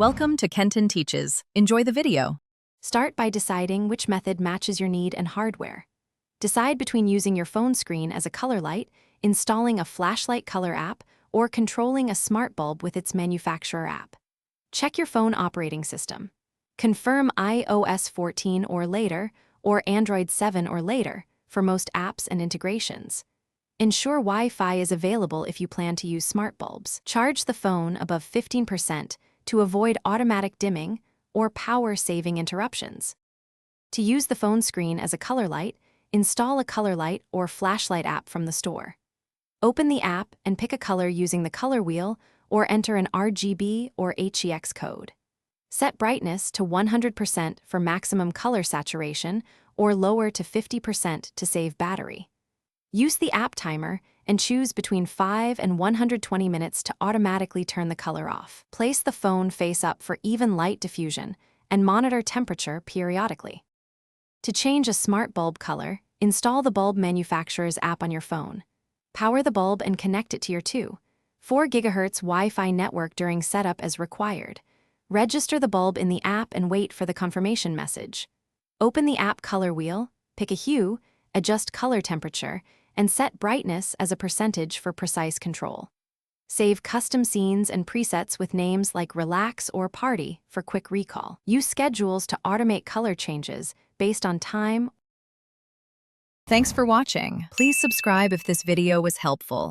Welcome to Kenton Teaches. Enjoy the video. Start by deciding which method matches your need and hardware. Decide between using your phone screen as a color light, installing a flashlight color app, or controlling a smart bulb with its manufacturer app. Check your phone operating system. Confirm iOS 14 or later, or Android 7 or later, for most apps and integrations. Ensure Wi-Fi is available if you plan to use smart bulbs. Charge the phone above 15% to avoid automatic dimming or power-saving interruptions. To use the phone screen as a color light, install a color light or flashlight app from the store. Open the app and pick a color using the color wheel or enter an RGB or HEX code. Set brightness to 100% for maximum color saturation or lower to 50% to save battery. Use the app timer and choose between 5 and 120 minutes to automatically turn the color off. Place the phone face up for even light diffusion and monitor temperature periodically. To change a smart bulb color, install the bulb manufacturer's app on your phone. Power the bulb and connect it to your 4 GHz Wi-Fi network during setup as required. Register the bulb in the app and wait for the confirmation message. Open the app color wheel, pick a hue, adjust color temperature, and set brightness as a percentage for precise control. Save custom scenes and presets with names like Relax or Party for quick recall. Use schedules to automate color changes based on time. Thanks for watching. Please subscribe if this video was helpful.